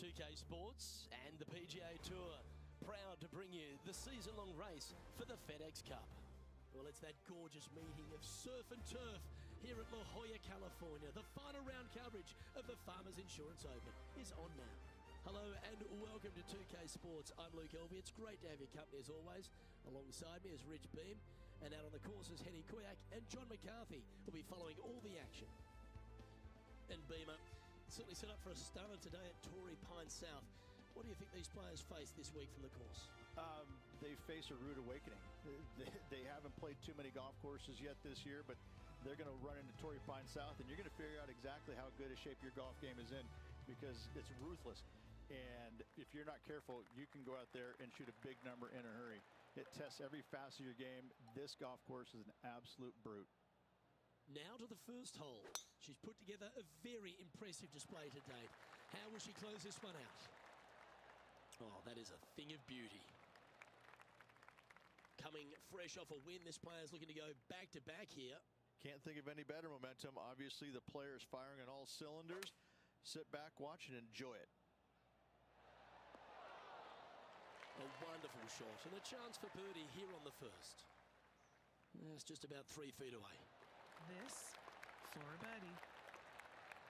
2K Sports and the PGA Tour, proud to bring you the season-long race for the FedEx Cup. Well, it's that gorgeous meeting of surf and turf here at La Jolla, California. The final round coverage of the Farmers Insurance Open is on now. Hello and welcome to 2K Sports. I'm Luke Elvey. It's great to have your company as always. Alongside me is Rich Beam, and out on the course is Henny Kuyak and John McCarthy will be following all the action. And Beamer certainly set up for a stunner today at Torrey Pines South. What do you think these players face this week from the course? They face a rude awakening. They haven't played too many golf courses yet this year, but they're going to run into Torrey Pines South, and you're going to figure out exactly how good a shape your golf game is in, because it's ruthless. And if you're not careful, you can go out there and shoot a big number in a hurry. It tests every facet of your game. This golf course is an absolute brute. Now to the first hole. She's put together a very impressive display to date. How will she close this one out? Oh, that is a thing of beauty. Coming fresh off a win, this player's looking to go back-to-back here. Can't think of any better momentum. Obviously, the player's firing on all cylinders. Sit back, watch, and enjoy it. A wonderful shot and a chance for birdie here on the first. That's just about 3 feet away. This for a birdie.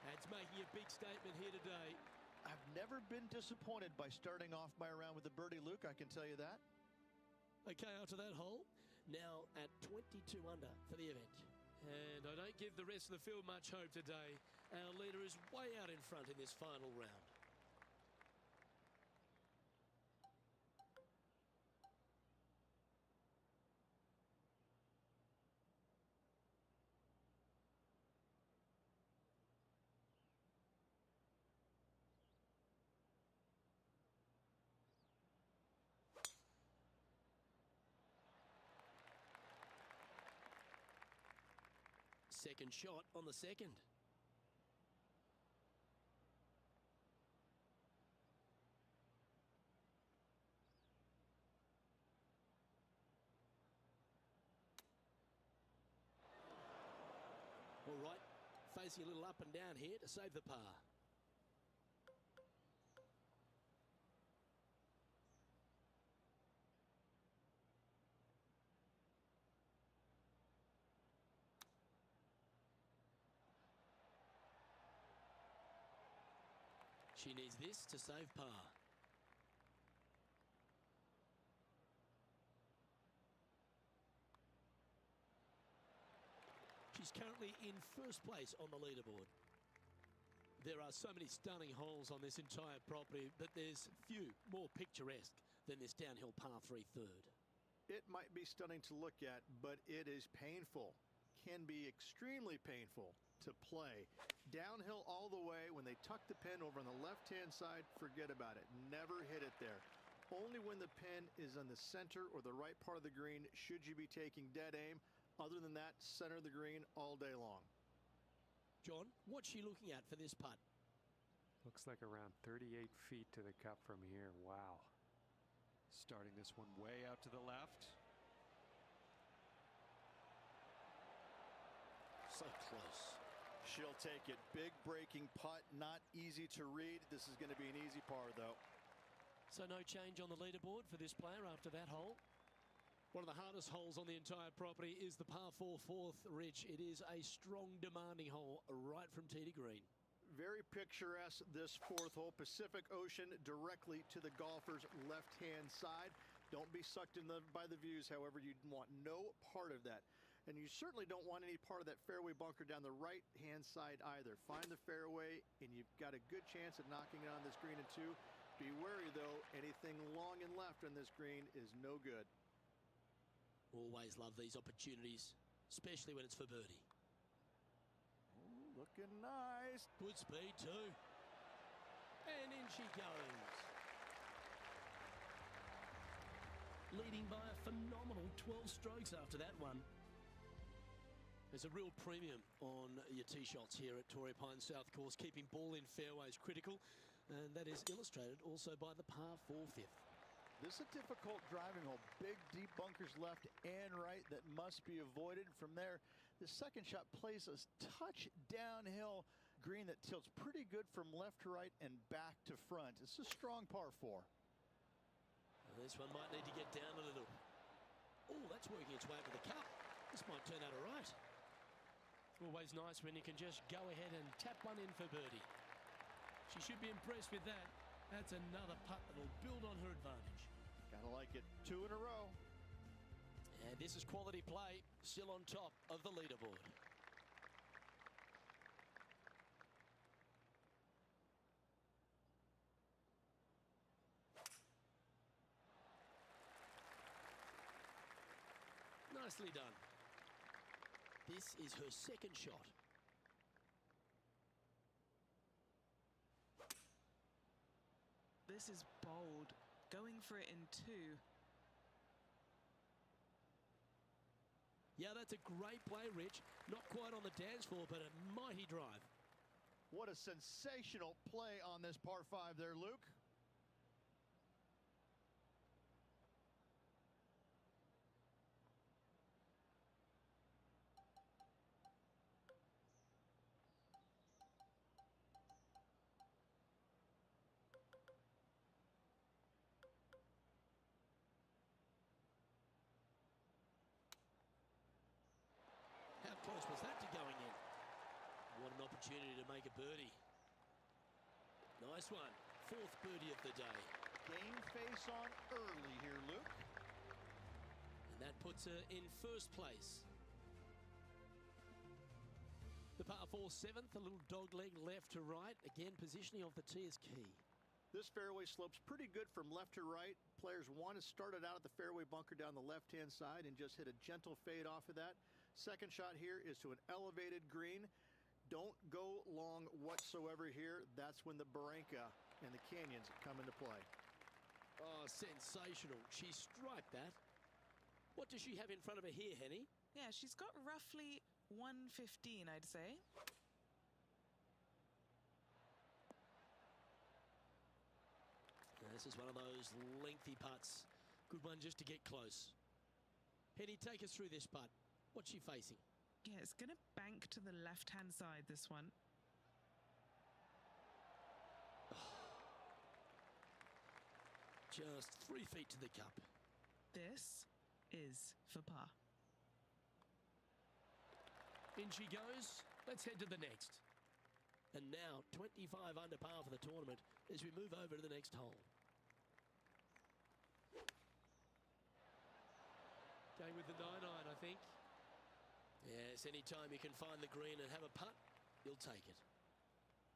That's making a big statement here today. I've never been disappointed by starting off my round with a birdie, Luke. I can tell you that. Okay, after that hole, now at 22 under for the event. And I don't give the rest of the field much hope today. Our leader is way out in front in this final round. Second shot on the second. All right, facing a little up and down here to save the par. She needs this to save par. She's currently in first place on the leaderboard. There are so many stunning holes on this entire property, but there's few more picturesque than this downhill par 3 third. It might be stunning to look at, but it is painful. Can be extremely painful to play. Downhill all the way. When they tuck the pin over on the left-hand side, forget about it. Never hit it there. Only when the pin is on the center or the right part of the green should you be taking dead aim. Other than that, center of the green all day long. John, what's she looking at for this putt? Looks like around 38 feet to the cup from here. Wow. Starting this one way out to the left. So close. She'll take it. Big breaking putt, not easy to read. This is going to be an easy par, though. So no change on the leaderboard for this player after that hole. One of the hardest holes on the entire property is the par 4 fourth, Rich. It is a strong, demanding hole right from tee to green. Very picturesque, this fourth hole. Pacific Ocean directly to the golfer's left-hand side. Don't be sucked in by the views, however. You want no part of that. And you certainly don't want any part of that fairway bunker down the right-hand side either. Find the fairway, and you've got a good chance of knocking it on this green in 2. Be wary, though. Anything long and left on this green is no good. Always love these opportunities, especially when it's for birdie. Ooh, looking nice. Good speed, too. And in she goes. Leading by a phenomenal 12 strokes after that one. There's a real premium on your tee shots here at Torrey Pines South course. Keeping ball in fairways critical, and that is illustrated also by the par 4 fifth. This is a difficult driving hole. Big, deep bunkers left and right that must be avoided. From there, the second shot plays a touch downhill. green that tilts pretty good from left to right and back to front. It's a strong par 4. Well, this one might need to get down a little. Oh, that's working its way to the cup. This might turn out all right. Always nice when you can just go ahead and tap one in for birdie. She should be impressed with that. That's another putt that will build on her advantage. Gotta like it. 2 in a row. And this is quality play, still on top of the leaderboard. Nicely done. This is her second shot. This is bold. Going for it in 2. Yeah, that's a great play, Rich. Not quite on the dance floor, but a mighty drive. What a sensational play on this par 5 there, Luke. How close was that to going in? What an opportunity to make a birdie. Nice one. 4th birdie of the day. Game face on early here, Luke. And that puts her in first place. The par 4 7th, a little dog leg left to right. Again, positioning of the tee is key. This fairway slopes pretty good from left to right. Players 1 has started out at the fairway bunker down the left-hand side and just hit a gentle fade off of that. Second shot here is to an elevated green. Don't go long whatsoever here. That's when the Barranca and the canyons come into play. Oh, sensational. She striped that. What does she have in front of her here, Henny? Yeah, she's got roughly 115, I'd say. This is one of those lengthy putts. Good one just to get close. Henny, take us through this putt. What's she facing? Yeah, it's going to bank to the left-hand side, this one. Just 3 feet to the cup. This is for par. In she goes. Let's head to the next. And now 25 under par for the tournament as we move over to the next hole. Going with the 9-iron, I think. Yes, anytime you can find the green and have a putt, you'll take it.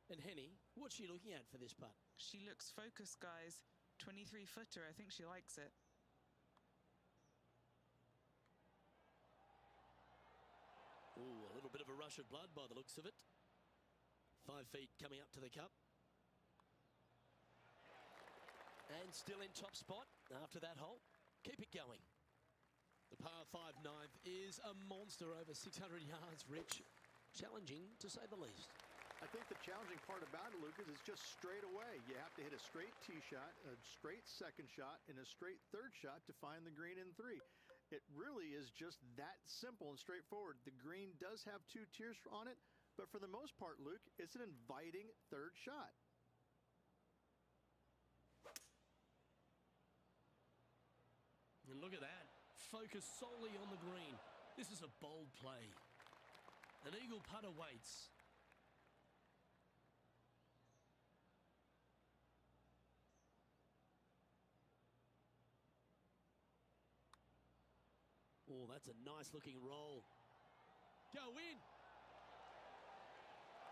And Henny, what's she looking at for this putt? She looks focused, guys. 23-footer. I think she likes it. Ooh, a little bit of a rush of blood by the looks of it. 5 feet coming up to the cup. And still in top spot after that hole. Keep it going. The par 5 9th is a monster over 600 yards, Rich. Challenging, to say the least. I think the challenging part about it, Lucas, is just straight away. You have to hit a straight tee shot, a straight second shot, and a straight third shot to find the green in 3. It really is just that simple and straightforward. The green does have 2 tiers on it, but for the most part, Luke, it's an inviting third shot. And look at that. Focus solely on the green. This is a bold play. An eagle putt awaits. Oh, that's a nice looking roll. Go in.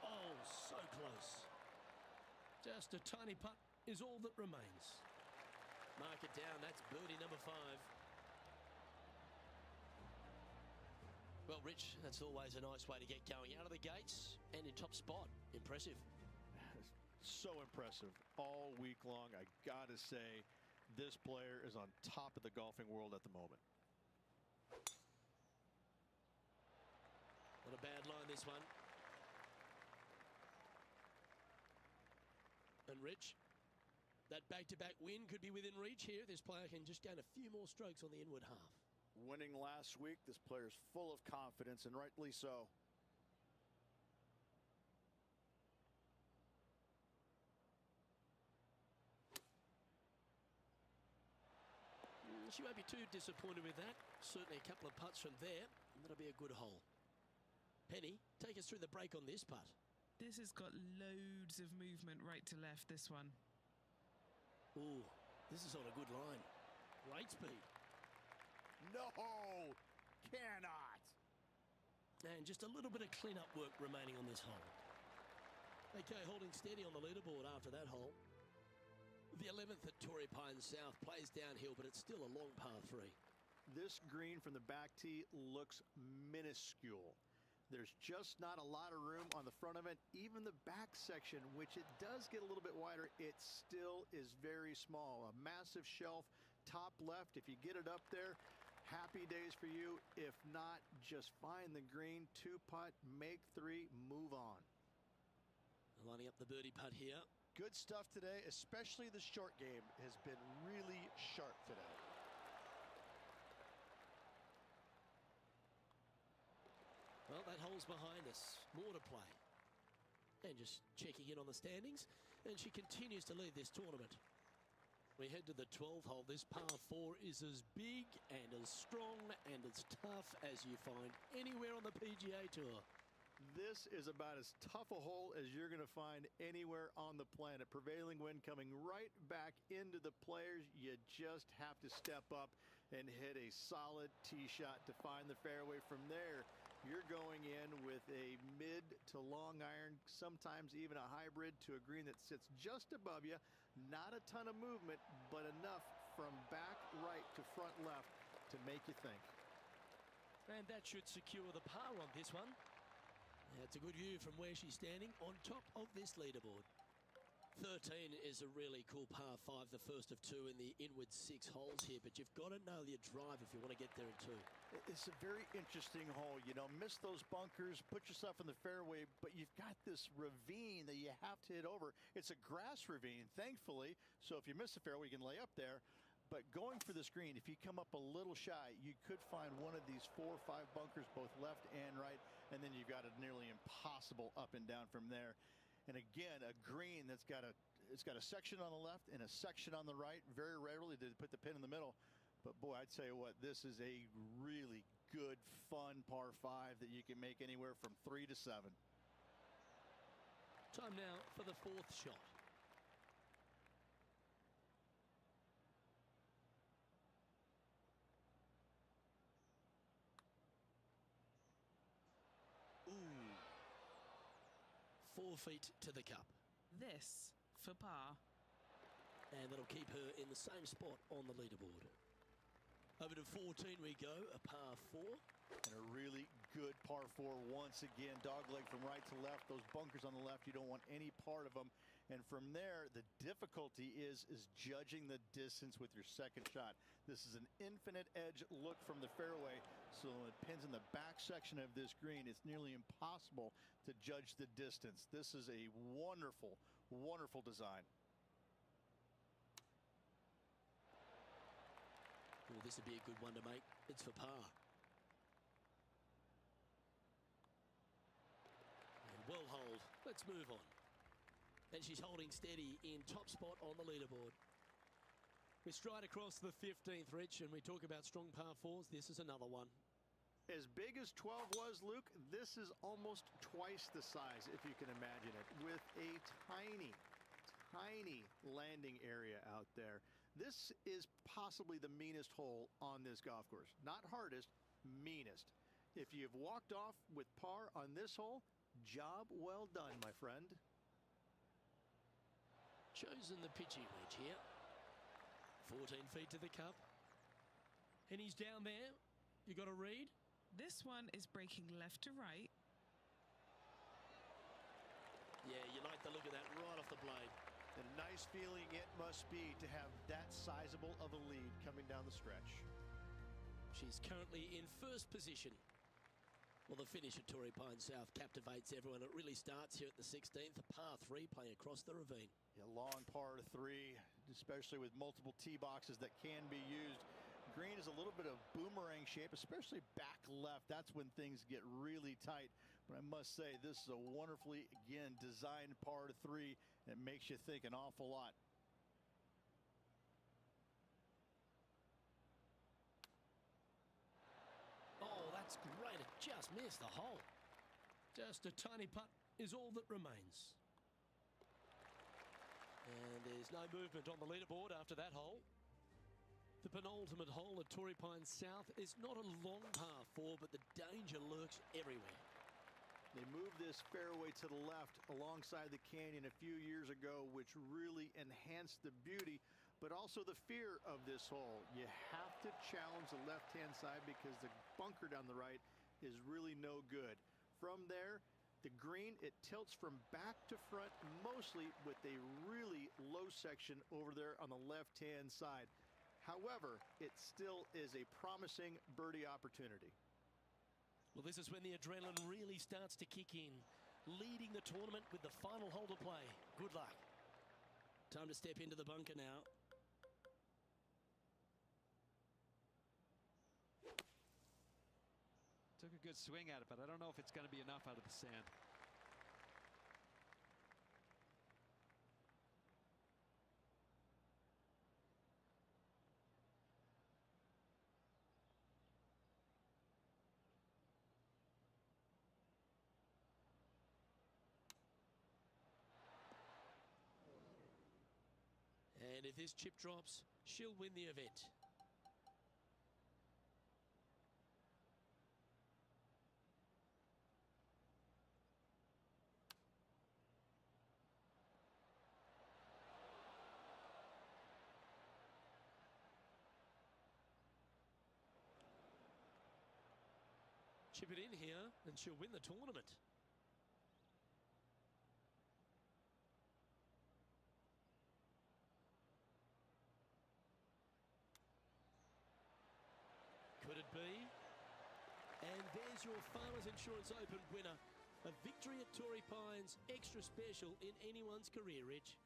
Oh, so close. Just a tiny putt is all that remains. Mark it down. That's birdie number 5. Well, Rich, that's always a nice way to get going out of the gates and in top spot. Impressive. So impressive all week long. I gotta say, this player is on top of the golfing world at the moment. Not a bad line, this one. And Rich, that back-to-back win could be within reach here. This player can just gain a few more strokes on the inward half. Winning last week, this player is full of confidence, and rightly so. She won't be too disappointed with that. Certainly a couple of putts from there, and that'll be a good hole. Penny, take us through the break on this putt. This has got loads of movement right to left, this one. Ooh, this is on a good line. Great speed. No, cannot. And just a little bit of clean-up work remaining on this hole. Okay, holding steady on the leaderboard after that hole. The 11th at Torrey Pines South plays downhill, but it's still a long par 3. This green from the back tee looks minuscule. There's just not a lot of room on the front of it. Even the back section, which it does get a little bit wider, it still is very small. A massive shelf, top left. If you get it up there, happy days for you. If not, just find the green, 2-putt, make 3, move on. Lining up the birdie putt here. Good stuff today, especially the short game has been really sharp today. Well, that hole's behind us. More to play. And just checking in on the standings, and she continues to lead this tournament. We head to the 12th hole. This par 4 is as big and as strong and as tough as you find anywhere on the PGA Tour. This is about as tough a hole as you're going to find anywhere on the planet. Prevailing wind coming right back into the players. You just have to step up and hit a solid tee shot to find the fairway. From there, you're going in with a mid to long iron, sometimes even a hybrid to a green that sits just above you. Not a ton of movement, but enough from back right to front left to make you think. And that should secure the par on this one. That's a good view from where she's standing on top of this leaderboard. 13 is a really cool par 5, the first of 2 in the inward 6 holes here, but you've got to nail your drive if you want to get there in 2. It's a very interesting hole. You know, miss those bunkers, put yourself in the fairway, but you've got this ravine that you have to hit over. It's a grass ravine, thankfully, so if you miss the fairway, you can lay up there. But going for this green, if you come up a little shy, you could find one of these 4 or 5 bunkers, both left and right, and then you've got a nearly impossible up and down from there. And again, a green that's got a section on the left and a section on the right. Very rarely did they put the pin in the middle. But boy, I'd tell you what, this is a really good, fun par 5 that you can make anywhere from 3 to 7. Time now for the 4th shot. Ooh. 4 feet to the cup. This for par. And that'll keep her in the same spot on the leaderboard. Over to 14 we go, a par 4. And a really good par 4 once again. Dogleg from right to left. Those bunkers on the left, you don't want any part of them. And from there, the difficulty is judging the distance with your second shot. This is an infinite edge look from the fairway. So when it pins in the back section of this green, it's nearly impossible to judge the distance. This is a wonderful, wonderful design. Well, this would be a good one to make. It's for par. And well hold. Let's move on. And she's holding steady in top spot on the leaderboard. We stride across the 15th, Rich, and we talk about strong par 4s. This is another one. As big as 12 was, Luke, this is almost twice the size, if you can imagine it, with a tiny, tiny landing area out there. This is possibly the meanest hole on this golf course. Not hardest, meanest. If you've walked off with par on this hole, job well done, my friend. Chosen the pitching wedge here. 14 feet to the cup. And he's down there. You got a read? This one is breaking left to right. Yeah, you like the look of that right off the blade. And a nice feeling it must be to have that sizable of a lead coming down the stretch. She's currently in first position. Well, the finish at Torrey Pines South captivates everyone. It really starts here at the 16th, a par 3 playing across the ravine. A long par 3, especially with multiple tee boxes that can be used. Green is a little bit of boomerang shape, especially back left. That's when things get really tight. But I must say, this is a wonderfully, again, designed par 3 that makes you think an awful lot. It's great. It just missed the hole. Just a tiny putt is all that remains. And there's no movement on the leaderboard after that hole. The penultimate hole at Torrey Pines South is not a long par 4, but the danger lurks everywhere. They moved this fairway to the left alongside the canyon a few years ago, which really enhanced the beauty, but also the fear of this hole. You have to challenge the left-hand side because the bunker down the right is really no good. From there, the green, it tilts from back to front, mostly with a really low section over there on the left-hand side. However, it still is a promising birdie opportunity. Well, this is when the adrenaline really starts to kick in, leading the tournament with the final hole to play. Good luck. Time to step into the bunker now. Took a good swing at it, but I don't know if it's going to be enough out of the sand. And if this chip drops, she'll win the event. Chip it in here, and she'll win the tournament. Could it be? And there's your Farmers Insurance Open winner. A victory at Torrey Pines, extra special in anyone's career, Rich.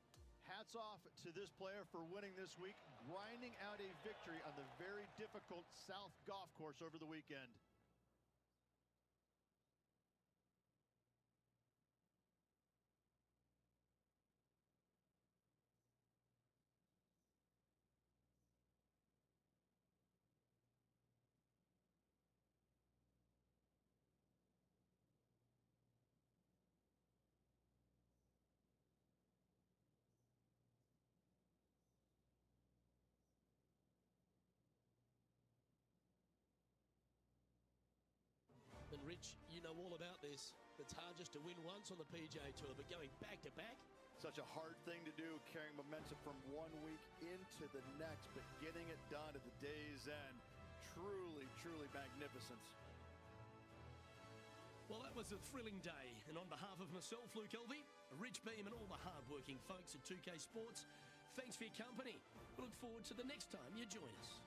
Hats off to this player for winning this week, grinding out a victory on the very difficult South Golf Course over the weekend. And Rich, you know all about this. It's hard just to win once on the PGA Tour, but going back to back. Such a hard thing to do, carrying momentum from one week into the next, but getting it done at the day's end. Truly, truly magnificent. Well, that was a thrilling day. And on behalf of myself, Luke Elvey, Rich Beam, and all the hard-working folks at 2K Sports, thanks for your company. We look forward to the next time you join us.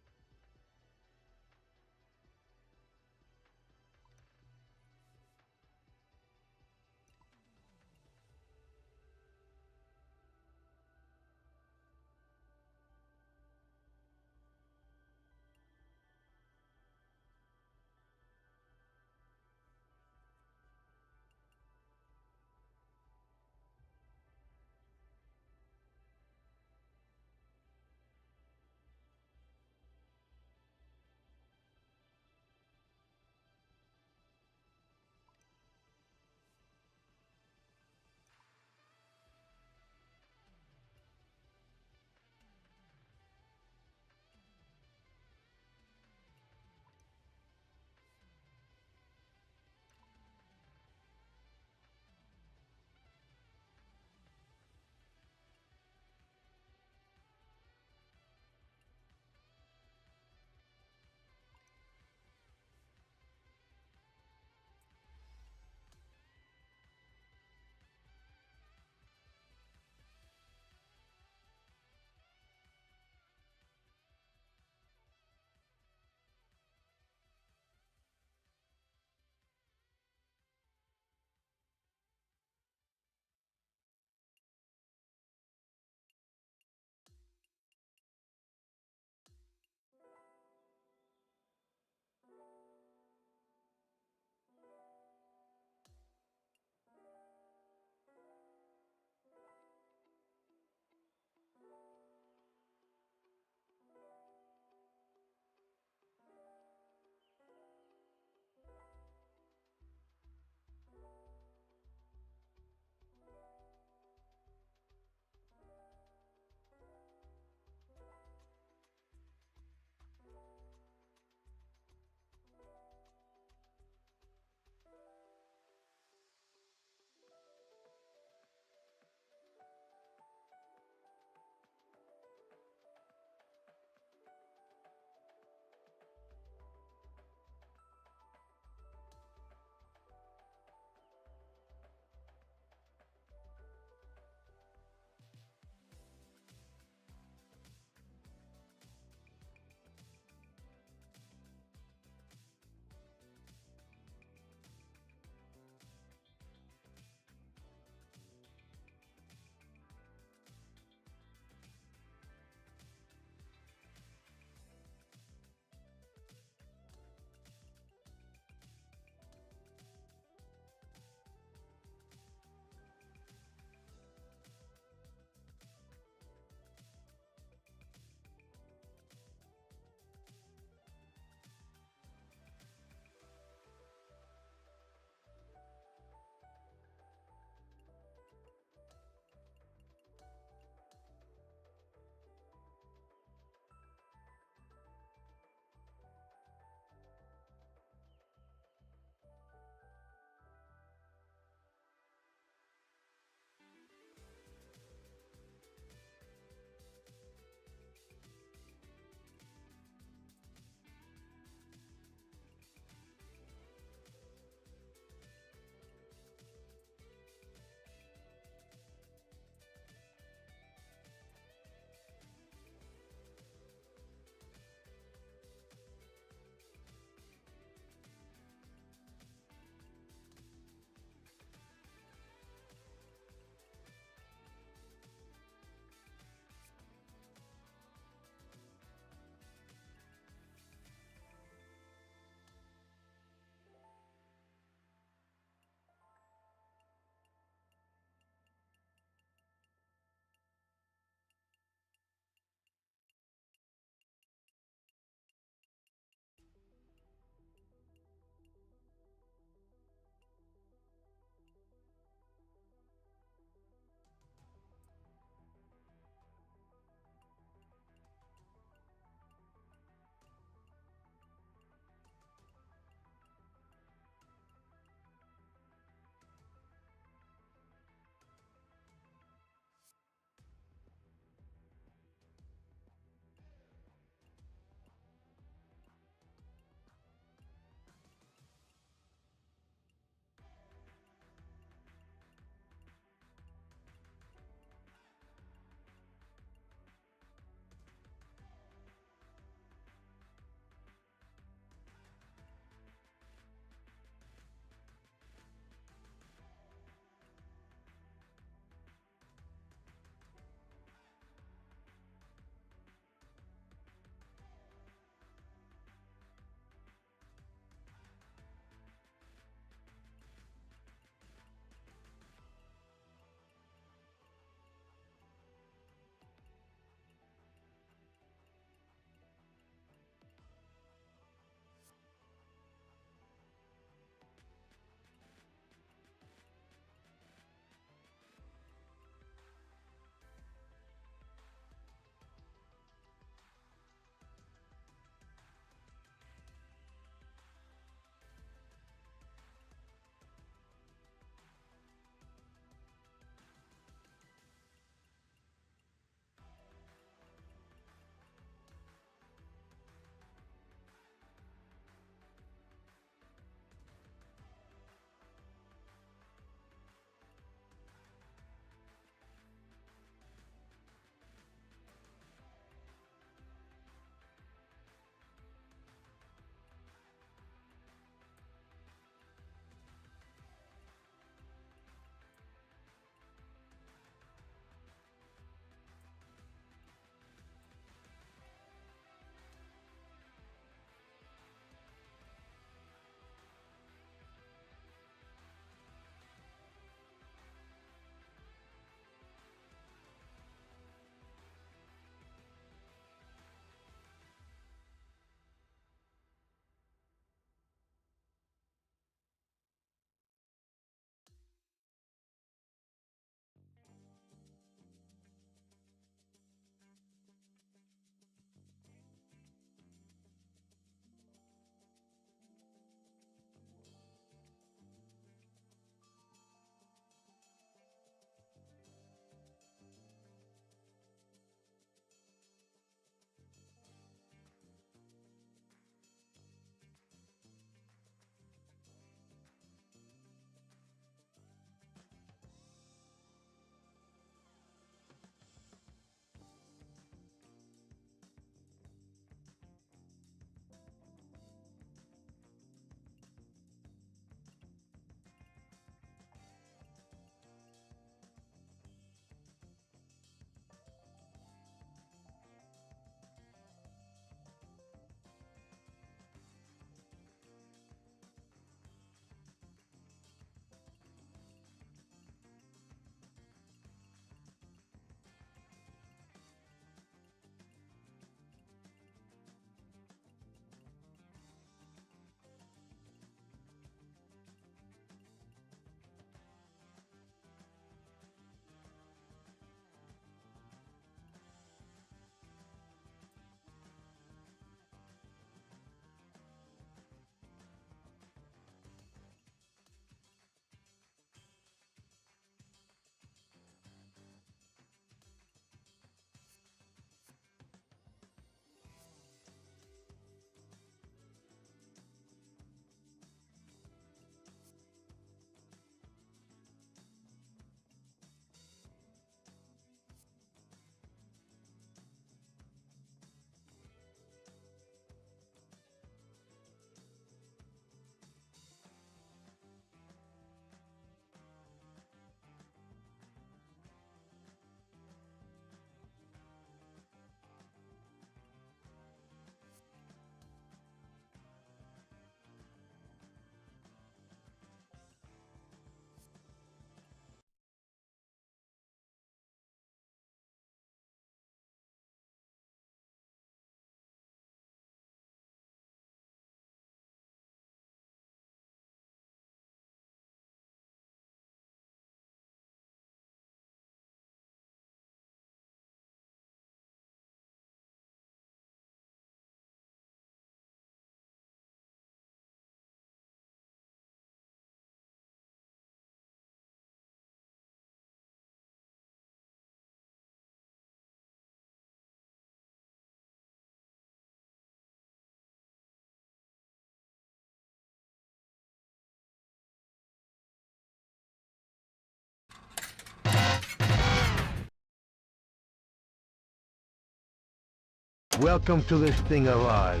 Welcome to this thing of ours.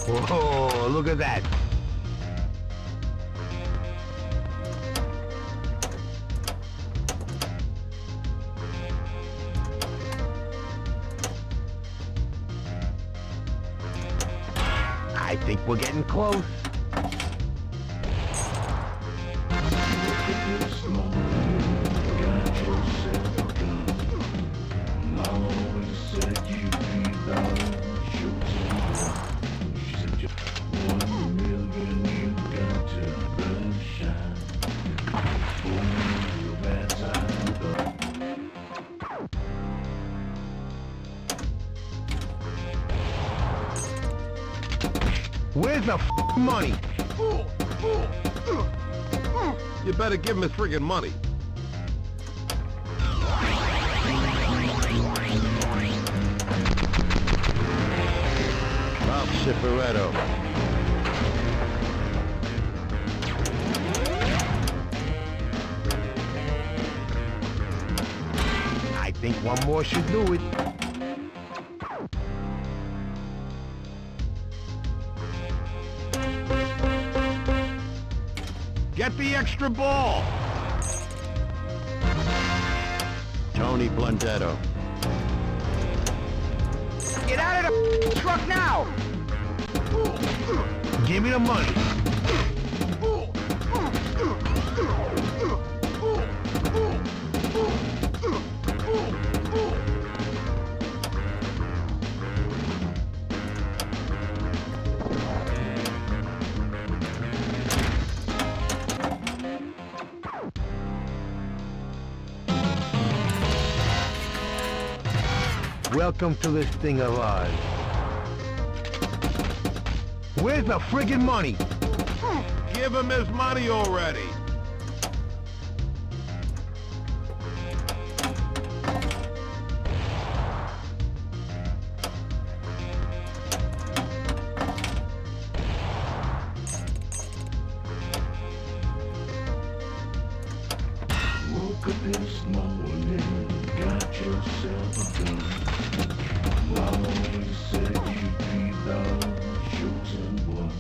Whoa, look at that. I think we're getting close. Where's the money? You better give him his friggin' money. Bob Cifaretto. I think one more should do it. Get the extra ball! Tony Blundetto. Get out of the truck now! Give me the money. Welcome to this thing of ours. Where's the friggin' money? Give him his money already. Woke up this morning, got yourself a gun. Mama always said you'd be the chosen one.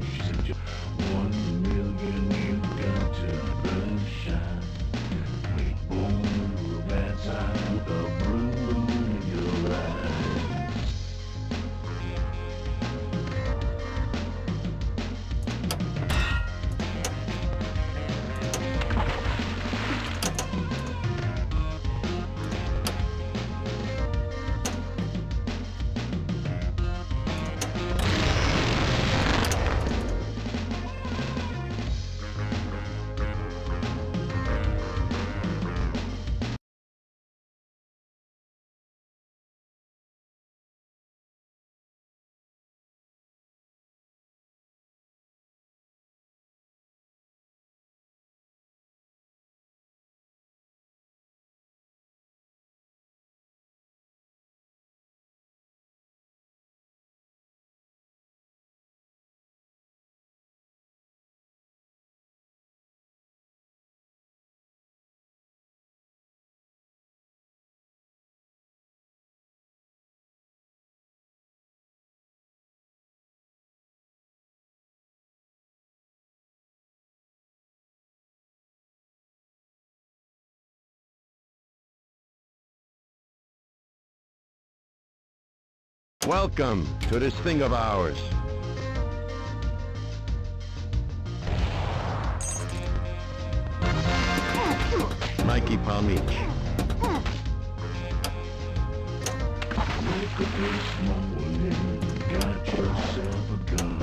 She said you're 1 million, you got to burn shine. We born through a bad time with a blue moon in your eyes. Welcome to this thing of ours. Mikey Palmich. Woke up this morning, got yourself a gun.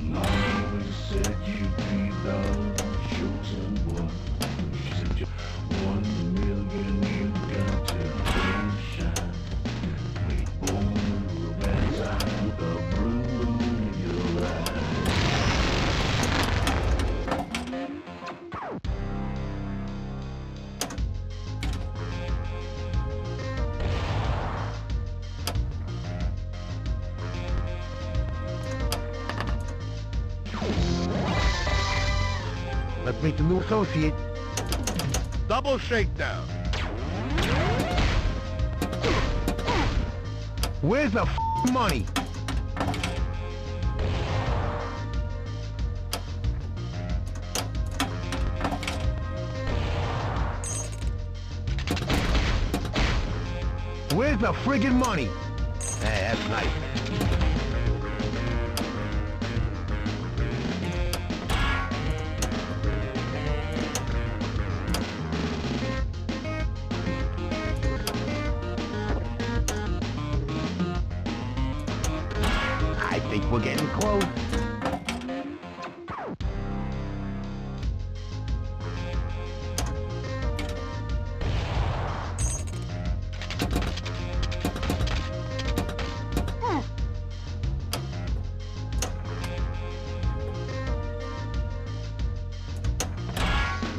Mama always said you'd be the chosen one. She said you're 1 million, you got to burn shine. We born through a bad time with a blue moon in your eyes. meet the new associate. Double shakedown. Where's the money? Where's the friggin' money? Hey, that's nice. I think we're getting close.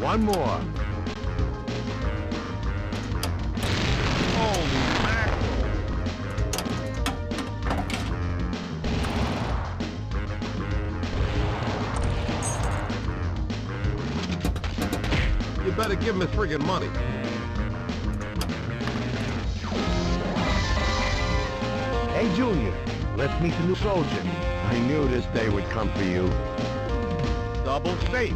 One more. Holy mackerel. You better give him his friggin' money. Hey, Junior, let's meet the new soldier. I knew this day would come for you. Double safe.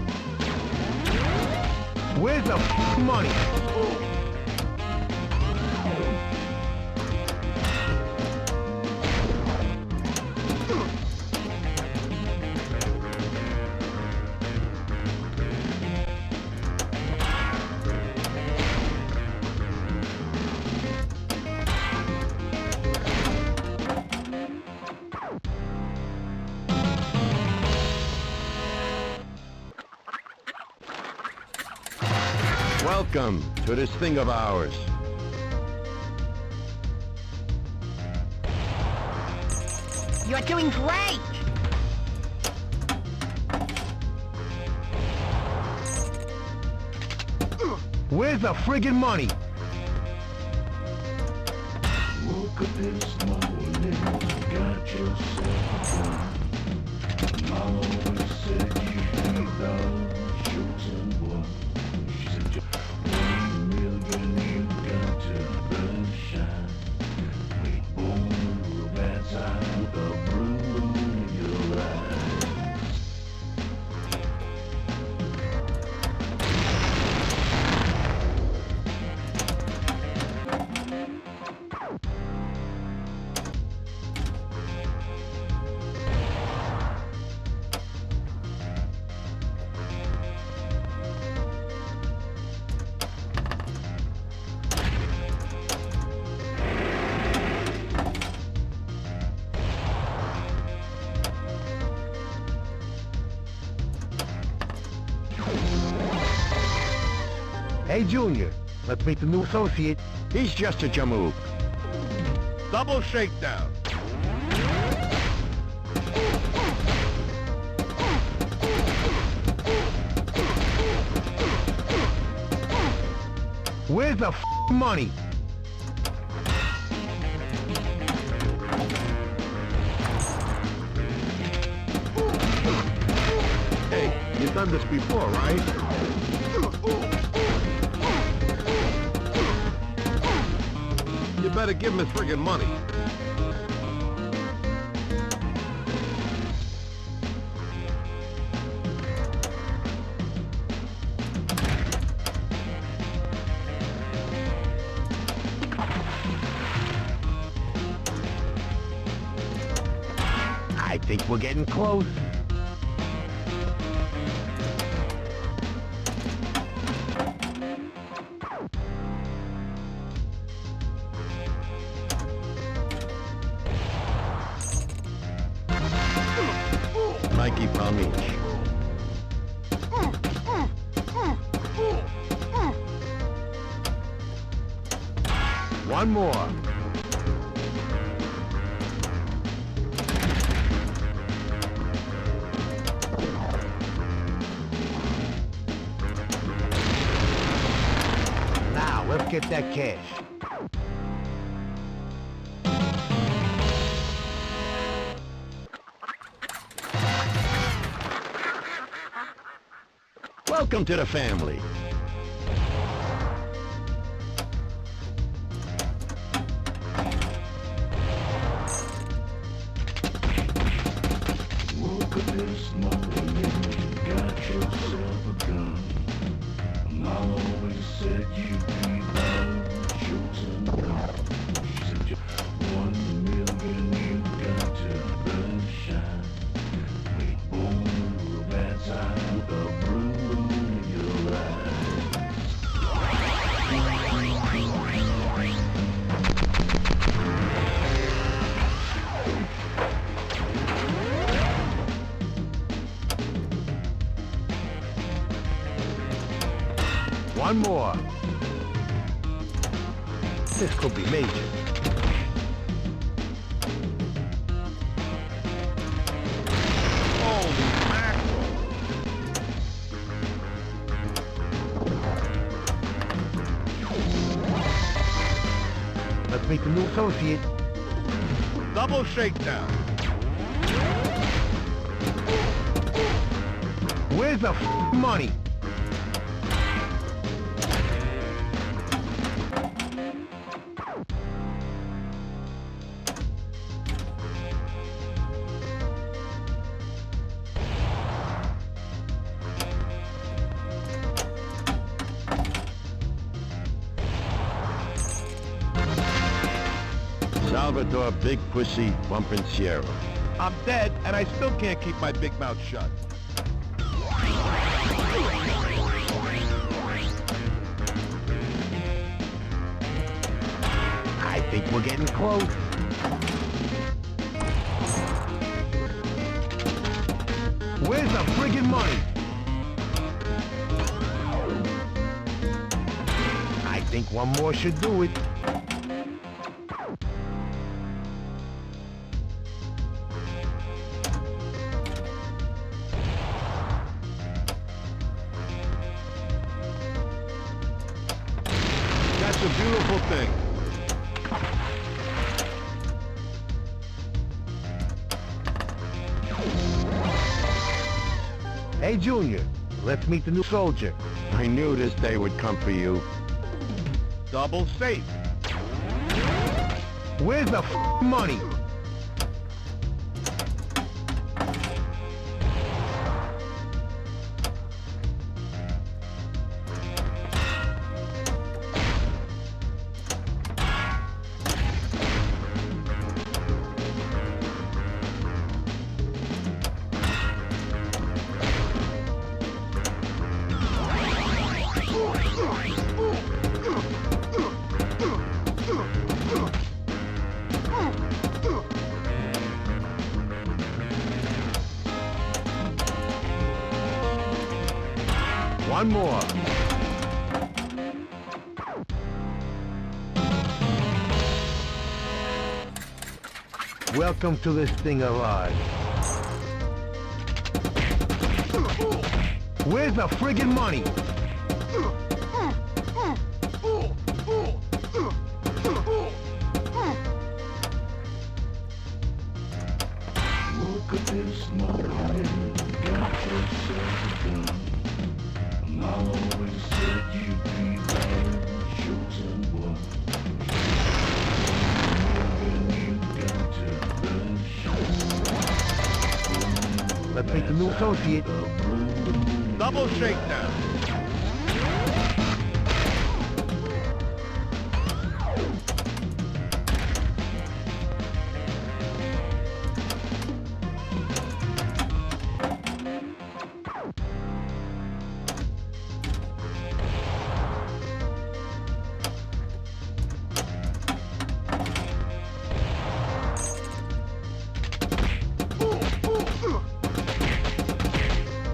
Where's the money? Welcome to this thing of ours. You're doing great! Where's the friggin' money? Woke up this morning, got yourself a gun. Mama always said you'd be the chosen one. She said you 1 million, you got to burn shine. Wait, born a bad time with a blue moon in your eyes. Hey, Junior, let's meet the new associate. He's just a jamook. Double shakedown. Where's the money? Hey, you've done this before, right? You better give him his friggin' money. I think we're getting close. Mikey Palmich. One more. Now, let's get that cash. Welcome to the family. Woke up this morning, got yourself a gun. Mom always said you'd be the chosen one. She said you're 1 million, you got to burn and shine. Wait, born a bad time, a blue moon in your eyes. One more. This could be major. Holy mackerel! Let's meet the new associate. Double shakedown. Where's the money? Salvador Big Pussy bumping Sierra. I'm dead, and I still can't keep my big mouth shut. I think we're getting close. Where's the friggin' money? I think one more should do it. That's a beautiful thing. Hey, Junior, let's meet the new soldier. I knew this day would come for you. Double safe. Where's the money? One more. Welcome to this thing of ours. Where's the friggin' money? Woke up this morning, got yourself a gun. Mom always said you'd be the chosen one. You got to burn shine. Let's meet the new associate. Double shakedown.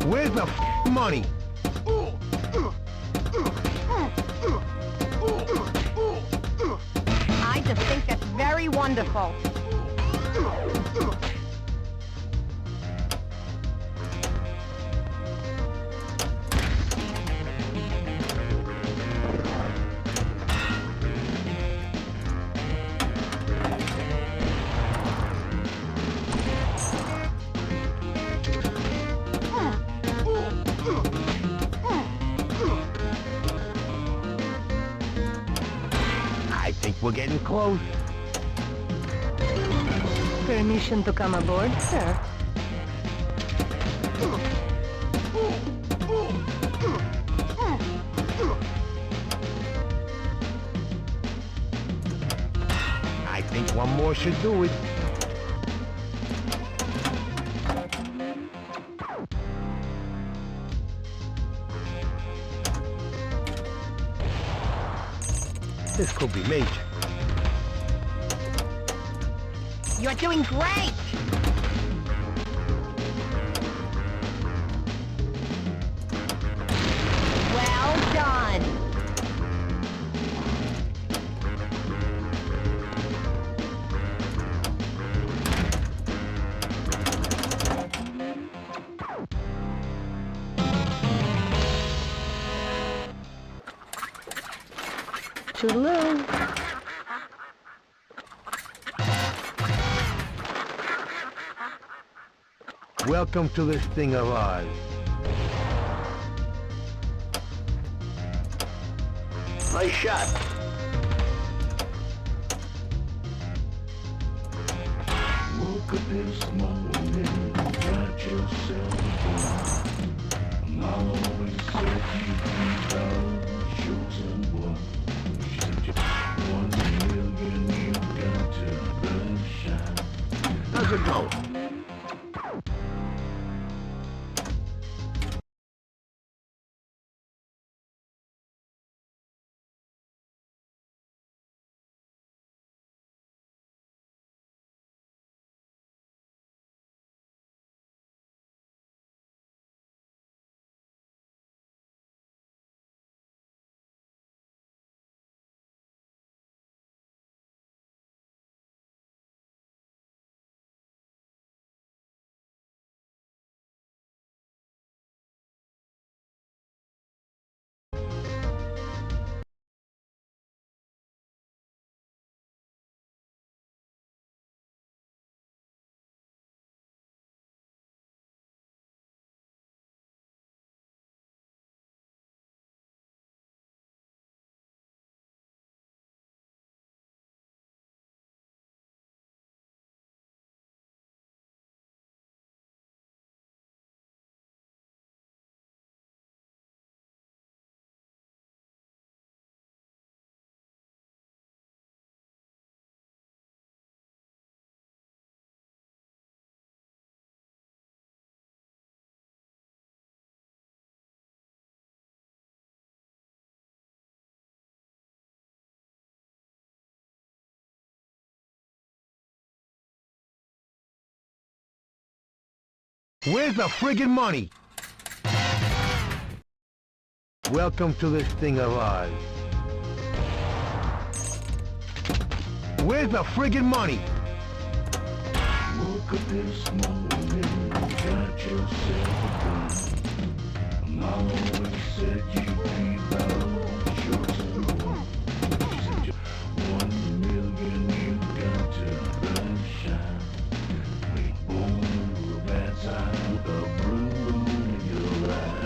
Where's the money? I just think that's very wonderful. I think we're getting close. Permission to come aboard, sir. I think one more should do it. This could be major. You're doing great! Well done! Toodaloo! Welcome to this thing of ours. Nice shot. Woke up this morning, got yourself a gun. Mama always said you'd be the chosen one. She said you 1 million, you got to burn shine. How's it go? Where's the friggin' money? Welcome to this thing of ours. Where's the friggin' money? Woke up this morning, got yourself a gun. Mama always said you'd be the chosen one. She said you 1 million, you got to burn shine. We born with a bad side with a blue moon in your eyes.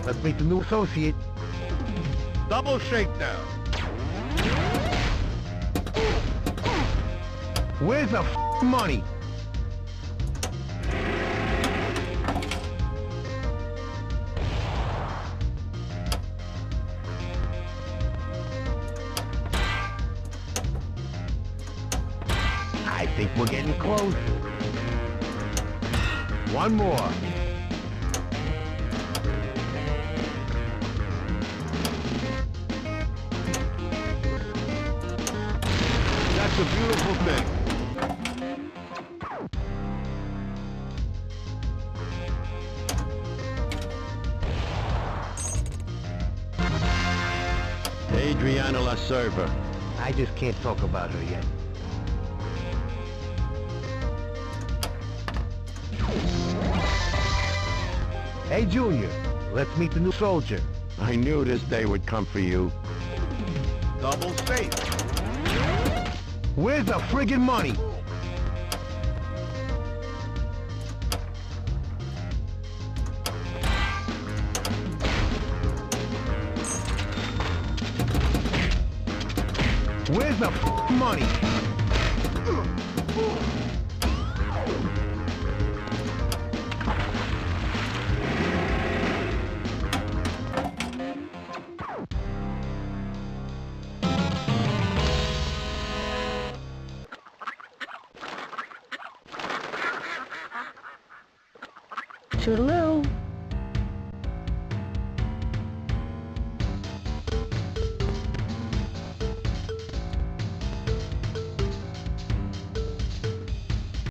Let's meet the new associate. Double shakedown. Where's the money? I think we're getting close. One more. That's a beautiful thing. Adriana La Serva. I just can't talk about her yet. Hey, Junior, let's meet the new soldier. I knew this day would come for you. Double safe. Where's the friggin' money? Where's the money? Toodaloo.